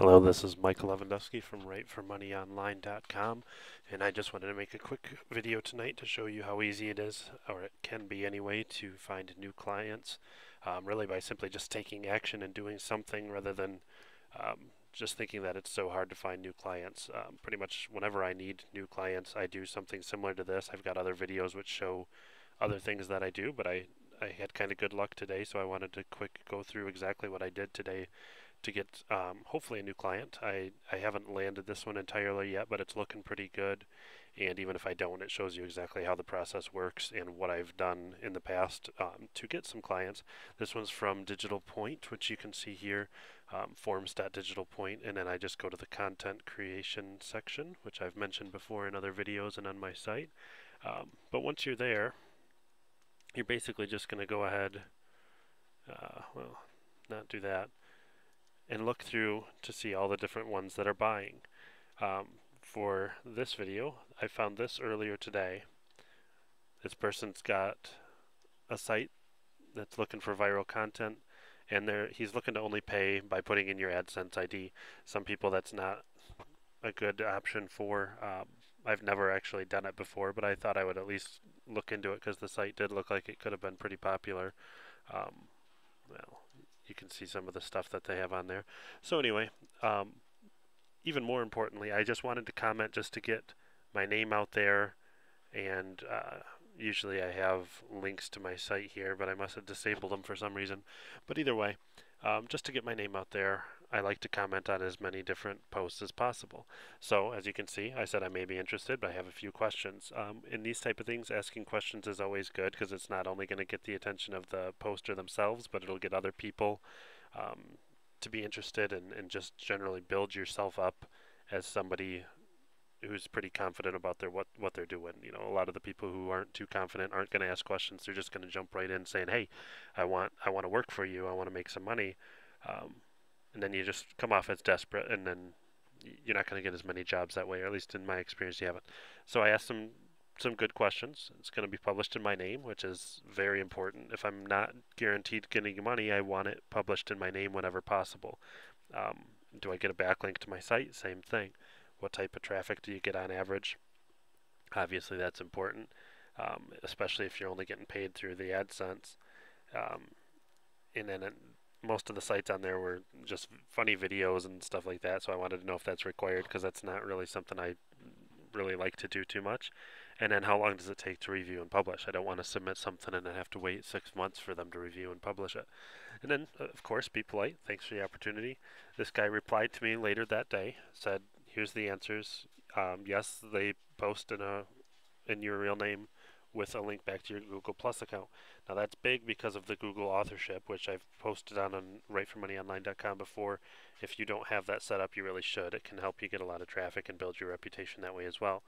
Hello, this is Michael Lewandowski from WriteForMoneyOnline.com, and I just wanted to make a quick video tonight to show you how easy it is, or it can be anyway, to find new clients, really by simply just taking action and doing something rather than just thinking that it's so hard to find new clients. Pretty much whenever I need new clients, I do something similar to this. I've got other videos which show other things that I do, but I had kind of good luck today, so I wanted to quick go through exactly what I did today to get hopefully a new client. I haven't landed this one entirely yet, but it's looking pretty good. And even if I don't, it shows you exactly how the process works and what I've done in the past to get some clients. This one's from Digital Point, which you can see here, forms.digitalpoint, and then I just go to the content creation section, which I've mentioned before in other videos and on my site. But once you're there, you're basically just going to go ahead, well, not do that, and look through to see all the different ones that are buying. For this video, I found this earlier today. This person's got a site that's looking for viral content, and he's looking to only pay by putting in your AdSense ID. Some people that's not a good option for. I've never actually done it before, but I thought I would at least look into it because the site did look like it could have been pretty popular. Well, you can see some of the stuff that they have on there. So anyway, even more importantly, I just wanted to comment just to get my name out there, and usually I have links to my site here, but I must have disabled them for some reason. But either way, just to get my name out there, I like to comment on as many different posts as possible. So as you can see, I said I may be interested, but I have a few questions. In these type of things, asking questions is always good because it's not only going to get the attention of the poster themselves, but it'll get other people to be interested and just generally build yourself up as somebody who's pretty confident about what they're doing. You know, a lot of the people who aren't too confident aren't going to ask questions. They're just going to jump right in saying, "Hey, I want to work for you. I want to make some money." And then you just come off as desperate, and then you're not going to get as many jobs that way, or at least in my experience, you haven't. So I asked them some good questions. It's going to be published in my name, which is very important. If I'm not guaranteed getting money, I want it published in my name whenever possible. Do I get a backlink to my site? Same thing. What type of traffic do you get on average? Obviously, that's important, especially if you're only getting paid through the AdSense. Um, and then most of the sites on there were just funny videos and stuff like that, so I wanted to know if that's required because that's not really something I really like to do too much. And then how long does it take to review and publish? I don't want to submit something and then have to wait 6 months for them to review and publish it. And then, of course, be polite. Thanks for the opportunity. This guy replied to me later that day, said, "Here's the answers. Yes, they post in your real name with a link back to your Google Plus account." Now that's big because of the Google authorship, which I've posted on WriteForMoneyOnline.com before. If you don't have that set up, you really should. It can help you get a lot of traffic and build your reputation that way as well.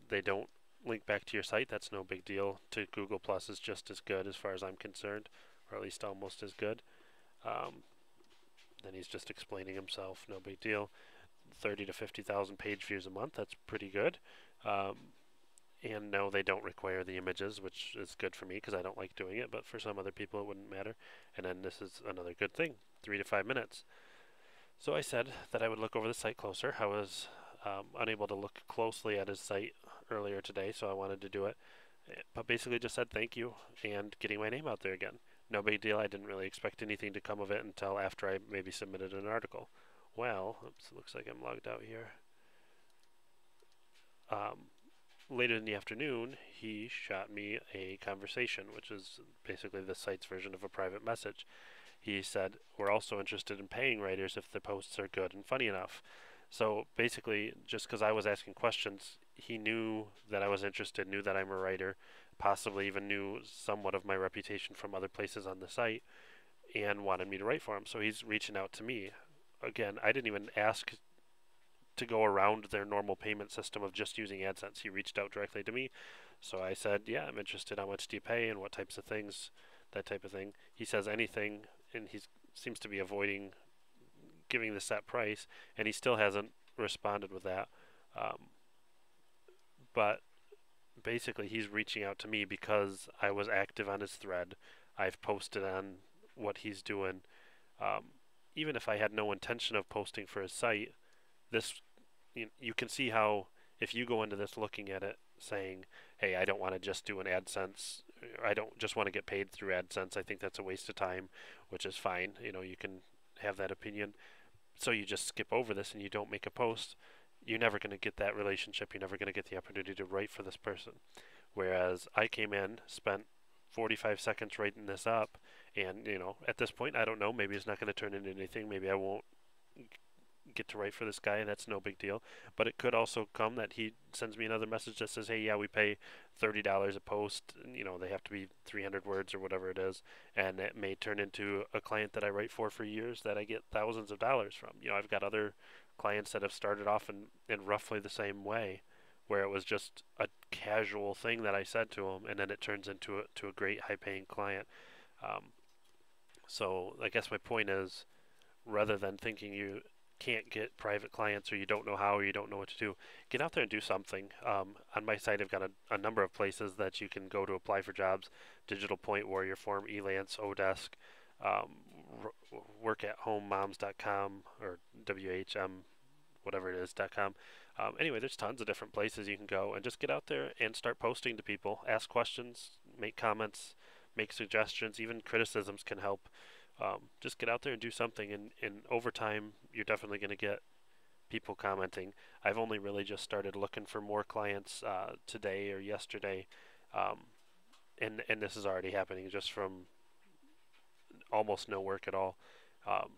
They don't link back to your site. That's no big deal. To Google Plus is just as good as far as I'm concerned, or at least almost as good. Um, then he's just explaining himself. No big deal. 30 to 50,000 page views a month. That's pretty good. And no, they don't require the images, which is good for me because I don't like doing it, but for some other people it wouldn't matter. And then this is another good thing, 3 to 5 minutes. So I said that I would look over the site closer. I was unable to look closely at his site earlier today, so I wanted to do it. But basically just said thank you and getting my name out there again. No big deal. I didn't really expect anything to come of it until after I maybe submitted an article. Well, oops, it looks like I'm logged out here. Later in the afternoon, he shot me a conversation, which is basically the site's version of a private message. He said, "We're also interested in paying writers if the posts are good and funny enough." So basically, just because I was asking questions, he knew that I was interested, knew that I'm a writer, possibly even knew somewhat of my reputation from other places on the site, and wanted me to write for him. So he's reaching out to me. Again, I didn't even ask to go around their normal payment system of just using AdSense. He reached out directly to me. So I said, "Yeah, I'm interested. How much do you pay and what types of things?" That type of thing. He says anything, and he seems to be avoiding giving the set price, and he still hasn't responded with that. But basically, he's reaching out to me because I was active on his thread. I've posted on what he's doing. Um, even if I had no intention of posting for his site, this you can see how if you go into this looking at it saying, hey, I don't want to just do an AdSense, I don't just want to get paid through AdSense, I think that's a waste of time, which is fine. You can have that opinion. So you just skip over this and you don't make a post, you're never going to get that relationship. You're never going to get the opportunity to write for this person. Whereas I came in, spent 45 seconds writing this up, and at this point, I don't know. Maybe it's not going to turn into anything. Maybe I won't get to write for this guy. That's no big deal. But it could also come that he sends me another message that says, "Hey, yeah, we pay $30 a post. They have to be 300 words or whatever it is, and it may turn into a client that I write for years that I get thousands of dollars from. I've got other clients that have started off in roughly the same way, where it was just a casual thing that I said to them, and then it turns into a great high-paying client. Um, so I guess my point is, rather than thinking you can't get private clients or you don't know how or you don't know what to do, get out there and do something. On my site, I've got a number of places that you can go to apply for jobs: Digital Point, Warrior Form, Elance, Odesk, um, workathomemoms.com or WHM, whatever it is.com. Anyway, there's tons of different places you can go and just get out there and start posting to people, ask questions, make comments, make suggestions, even criticisms can help. Just get out there and do something, and over time, you're definitely going to get people commenting. I've only really just started looking for more clients today or yesterday, um, and this is already happening just from almost no work at all. Um,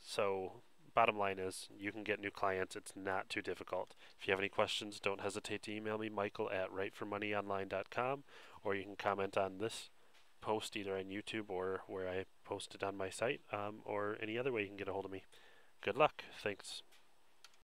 so bottom line is you can get new clients. It's not too difficult. If you have any questions, don't hesitate to email me, michael@writeformoneyonline.com, or you can comment on this post either on YouTube or where I post it on my site, or any other way you can get a hold of me. Good luck. Thanks.